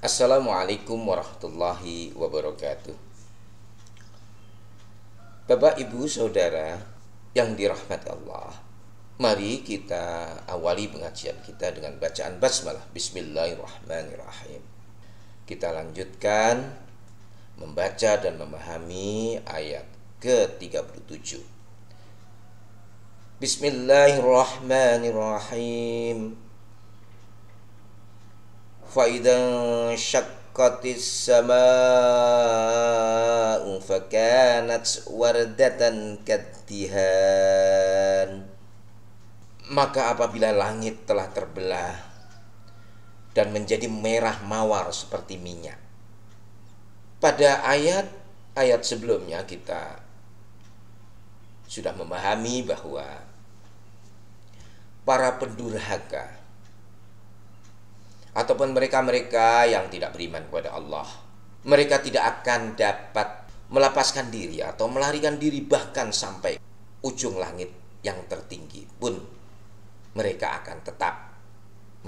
Assalamualaikum warahmatullahi wabarakatuh. Bapak, Ibu, Saudara yang dirahmati Allah, mari kita awali pengajian kita dengan bacaan basmalah. Bismillahirrahmanirrahim. Kita lanjutkan membaca dan memahami ayat ke-37. Bismillahirrahmanirrahim. فَإِذَا انشَقَّتِ السَّمَاءُ فَكَانَتْ وَرْدَةً كَالدِّهَانِ. Maka apabila langit telah terbelah dan menjadi merah mawar seperti minyak. Pada ayat sebelumnya kita sudah memahami bahwa para pendurhaka ataupun mereka-mereka yang tidak beriman kepada Allah, mereka tidak akan dapat melepaskan diri atau melarikan diri bahkan sampai ujung langit yang tertinggi pun mereka akan tetap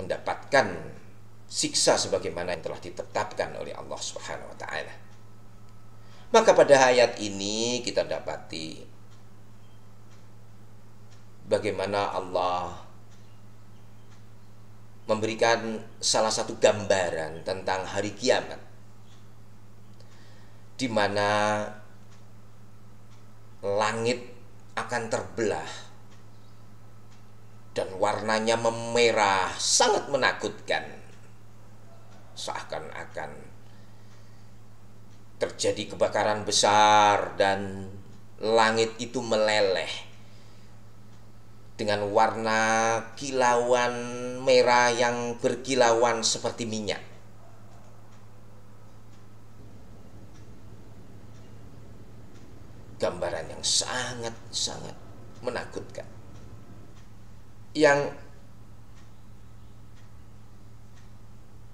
mendapatkan siksa sebagaimana yang telah ditetapkan oleh Allah Subhanahu wa taala. Maka pada ayat ini kita dapati bagaimana Allah memberikan salah satu gambaran tentang hari kiamat, di mana langit akan terbelah dan warnanya memerah sangat menakutkan, seakan-akan terjadi kebakaran besar dan langit itu meleleh dengan warna kilauan merah yang berkilauan seperti minyak. Gambaran yang sangat-sangat menakutkan, yang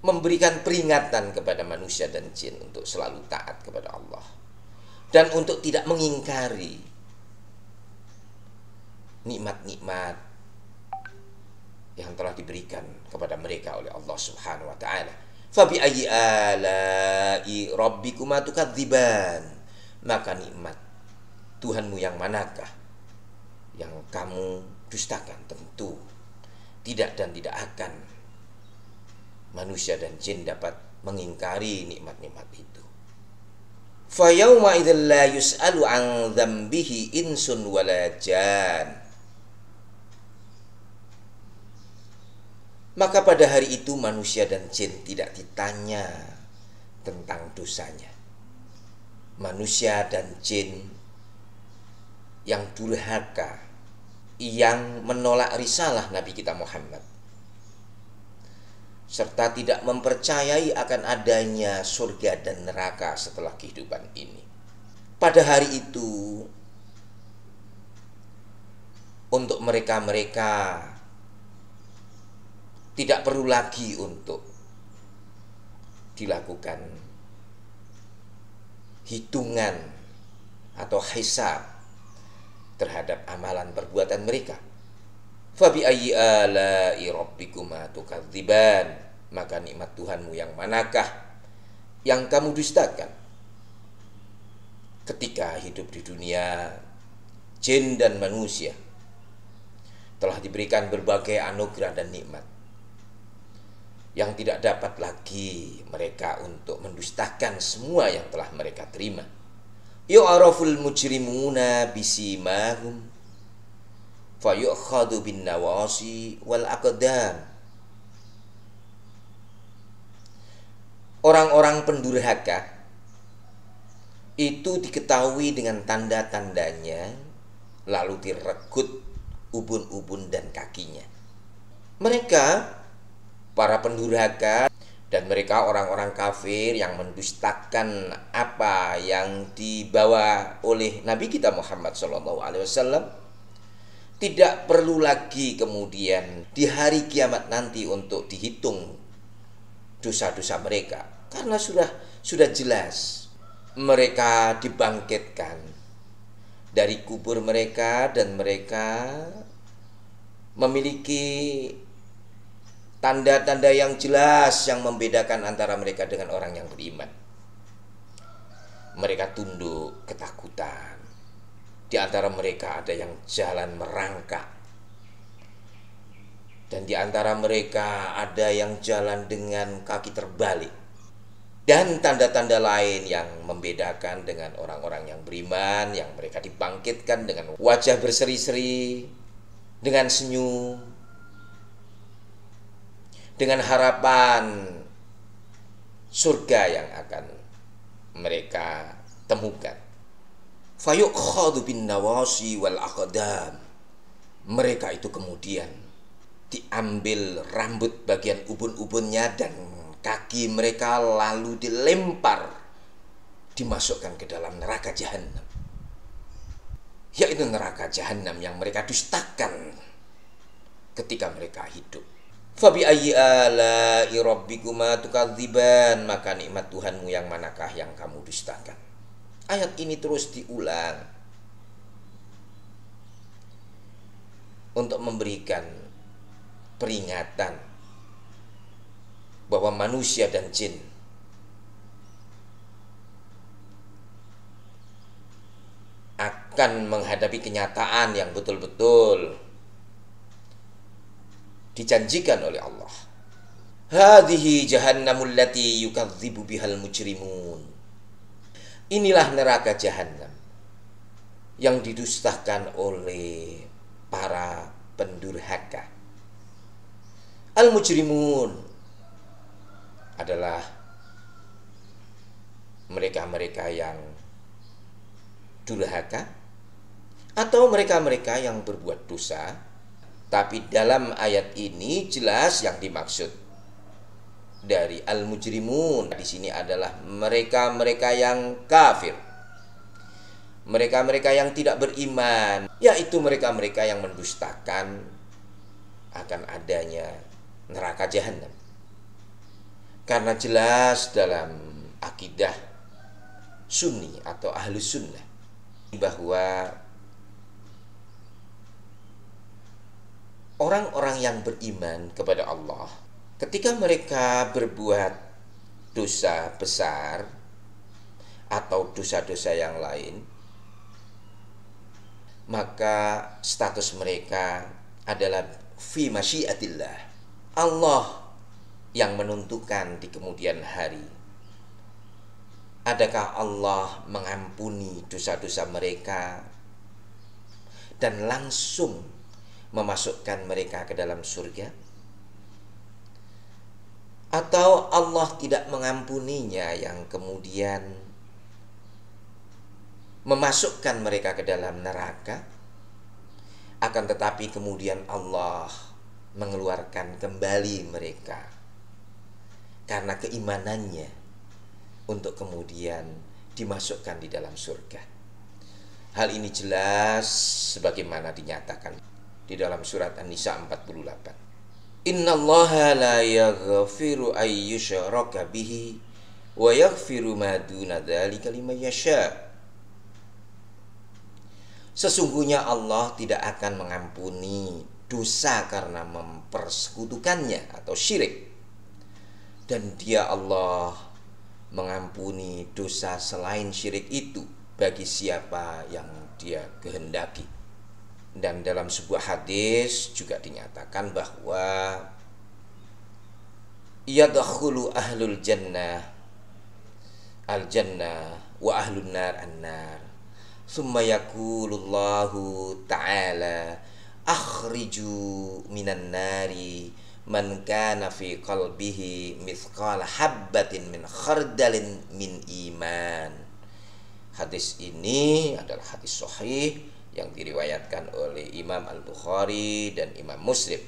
memberikan peringatan kepada manusia dan jin untuk selalu taat kepada Allah dan untuk tidak mengingkari nikmat-nikmat yang telah diberikan kepada mereka oleh Allah Subhanahu wa taala. Fa bi ayyi ala'i rabbikuma tukadziban. Maka nikmat Tuhanmu yang manakah yang kamu dustakan? Tentu tidak dan tidak akan manusia dan jin dapat mengingkari nikmat-nikmat itu. Fa yauma idzal la yus'alu an dzambihi insun wala jan. Maka pada hari itu manusia dan jin tidak ditanya tentang dosanya. Manusia dan jin yang durhaka, yang menolak risalah Nabi kita Muhammad, serta tidak mempercayai akan adanya surga dan neraka setelah kehidupan ini. Pada hari itu, untuk mereka-mereka tidak perlu lagi untuk dilakukan hitungan atau hisab terhadap amalan perbuatan mereka. Fa bi ayyi ala'i rabbikuma tukadziban. Maka nikmat Tuhanmu yang manakah yang kamu dustakan? Ketika hidup di dunia, jin dan manusia telah diberikan berbagai anugerah dan nikmat yang tidak dapat lagi mereka untuk mendustakan semua yang telah mereka terima. Yu'araful mujrimuna bisimahum fayu'khadhu bin nawasi wal aqdam. Orang-orang pendurhaka itu diketahui dengan tanda-tandanya, lalu diregut ubun-ubun dan kakinya. Mereka para pendurhaka dan mereka orang-orang kafir yang mendustakan apa yang dibawa oleh Nabi kita Muhammad SAW, tidak perlu lagi kemudian di hari kiamat nanti untuk dihitung dosa-dosa mereka, karena sudah jelas mereka dibangkitkan dari kubur mereka dan mereka memiliki tanda-tanda yang jelas yang membedakan antara mereka dengan orang yang beriman. Mereka tunduk ketakutan. Di antara mereka ada yang jalan merangkak, dan di antara mereka ada yang jalan dengan kaki terbalik. Dan tanda-tanda lain yang membedakan dengan orang-orang yang beriman, yang mereka dibangkitkan dengan wajah berseri-seri, dengan senyum, dengan harapan surga yang akan mereka temukan. Fayukhadhu bin nawasi wal aqdam. Mereka itu kemudian diambil rambut bagian ubun-ubunnya dan kaki mereka, lalu dilempar, dimasukkan ke dalam neraka jahanam, yaitu neraka jahanam yang mereka dustakan ketika mereka hidup. Fabi ayyi ala'i rabbikuma tukadziban, maka nikmat Tuhanmu yang manakah yang kamu dustakan. Ayat ini terus diulang untuk memberikan peringatan bahwa manusia dan jin akan menghadapi kenyataan yang betul-betul dijanjikan oleh Allah. Hadhihi jahannamul lati yukadzibu bihal mujrimun. Inilah neraka jahanam yang didustakan oleh para pendurhaka. Al-mujrimun adalah mereka-mereka yang durhaka atau mereka-mereka yang berbuat dosa. Tapi dalam ayat ini jelas yang dimaksud dari al-mujrimun di sini adalah mereka-mereka yang kafir, mereka-mereka yang tidak beriman, yaitu mereka-mereka yang mendustakan akan adanya neraka jahanam. Karena jelas dalam akidah Sunni atau Ahlus Sunnah bahwa orang-orang yang beriman kepada Allah, ketika mereka berbuat dosa besar atau dosa-dosa yang lain, maka status mereka adalah fi masyiatillah. Allah yang menentukan di kemudian hari. Adakah Allah mengampuni dosa-dosa mereka dan langsung memasukkan mereka ke dalam surga? Atau Allah tidak mengampuninya yang kemudian memasukkan mereka ke dalam neraka, akan tetapi kemudian Allah mengeluarkan kembali mereka karena keimanannya untuk kemudian dimasukkan di dalam surga. Hal ini jelas sebagaimana dinyatakan di dalam surat An-Nisa 48. Innallaha la yaghfiru ay yushraka bihi wa yaghfiru ma duna dzalika liman yasha. Sesungguhnya Allah tidak akan mengampuni dosa karena mempersekutukannya atau syirik. Dan Dia Allah mengampuni dosa selain syirik itu bagi siapa yang Dia kehendaki. Dan dalam sebuah hadis juga dinyatakan bahwa yadkhulu ahlul jannah al-jannah wa ahlun nar an-nar. Summa yaqulullahu ta'ala akhriju minan nari man kana fi qalbihi mithqala habbatin min khardalin min iman. Hadis ini adalah hadis sahih yang diriwayatkan oleh Imam Al-Bukhari dan Imam Muslim,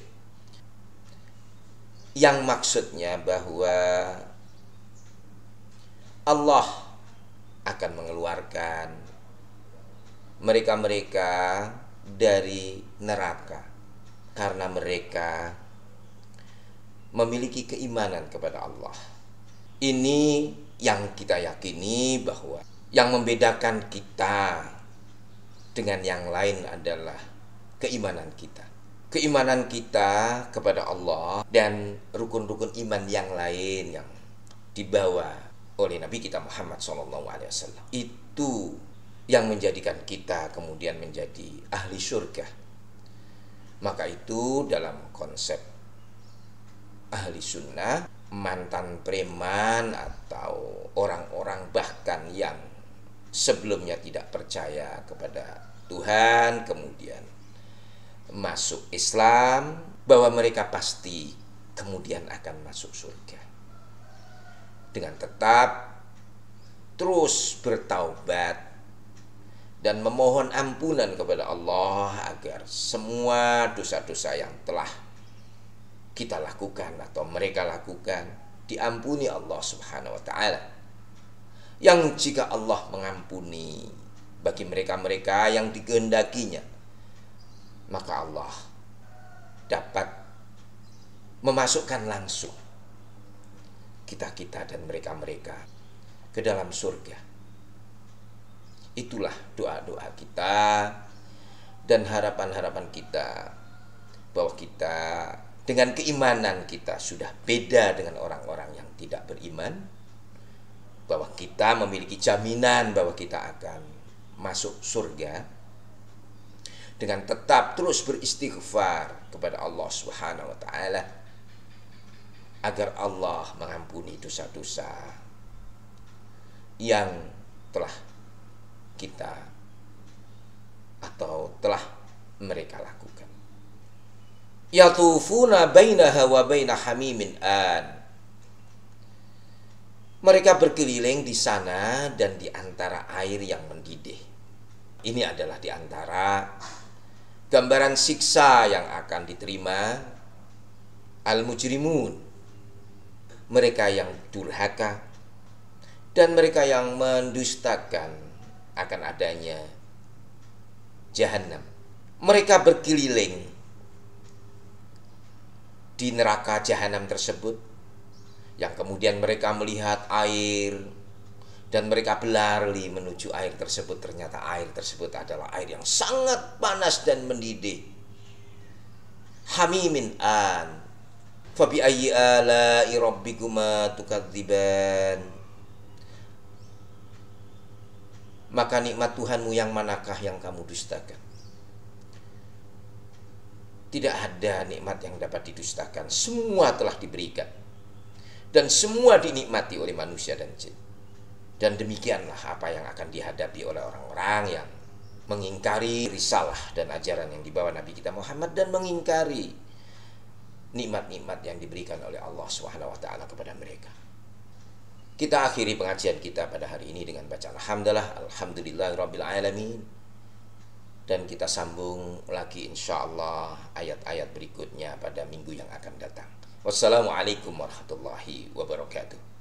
yang maksudnya bahwa Allah akan mengeluarkan mereka-mereka dari neraka karena mereka memiliki keimanan kepada Allah. Ini yang kita yakini bahwa yang membedakan kita dengan yang lain adalah keimanan kita. keimanan kita kepada Allah dan rukun-rukun iman yang lain yang dibawa oleh Nabi kita Muhammad SAW. Itu yang menjadikan kita kemudian menjadi ahli surga. Maka itu dalam konsep ahli sunnah, mantan preman atau orang-orang bahkan yang sebelumnya tidak percaya kepada Tuhan kemudian masuk Islam, bahwa mereka pasti kemudian akan masuk surga dengan tetap terus bertaubat dan memohon ampunan kepada Allah agar semua dosa-dosa yang telah kita lakukan atau mereka lakukan diampuni Allah Subhanahu wa taala. Yang jika Allah mengampuni bagi mereka-mereka yang dikehendakinya, maka Allah dapat memasukkan langsung kita-kita dan mereka-mereka ke dalam surga. Itulah doa-doa kita dan harapan-harapan kita bahwa kita dengan keimanan kita sudah beda dengan orang-orang yang tidak beriman, bahwa kita memiliki jaminan bahwa kita akan masuk surga dengan tetap terus beristighfar kepada Allah Subhanahu wa taala agar Allah mengampuni dosa-dosa yang telah kita atau telah mereka lakukan. Yatufuna bainaha wa baina hamimin an. Mereka berkeliling di sana dan di antara air yang mendidih. Ini adalah di antara gambaran siksa yang akan diterima al-mujrimun, mereka yang durhaka dan mereka yang mendustakan akan adanya jahanam. Mereka berkeliling di neraka jahanam tersebut, yang kemudian mereka melihat air dan mereka berlari menuju air tersebut. Ternyata air tersebut adalah air yang sangat panas dan mendidih. Hamimin an. Fabi ayyi ala'i rabbikuma tukadziban. Maka nikmat Tuhanmu yang manakah yang kamu dustakan? Tidak ada nikmat yang dapat didustakan. Semua telah diberikan dan semua dinikmati oleh manusia dan jin. Dan demikianlah apa yang akan dihadapi oleh orang-orang yang mengingkari risalah dan ajaran yang dibawa Nabi kita Muhammad dan mengingkari nikmat-nikmat yang diberikan oleh Allah Subhanahu wa taala kepada mereka. Kita akhiri pengajian kita pada hari ini dengan bacaan alhamdulillahirabbil alamin, dan kita sambung lagi insyaallah ayat-ayat berikutnya pada minggu yang akan datang. Wassalamualaikum warahmatullahi wabarakatuh.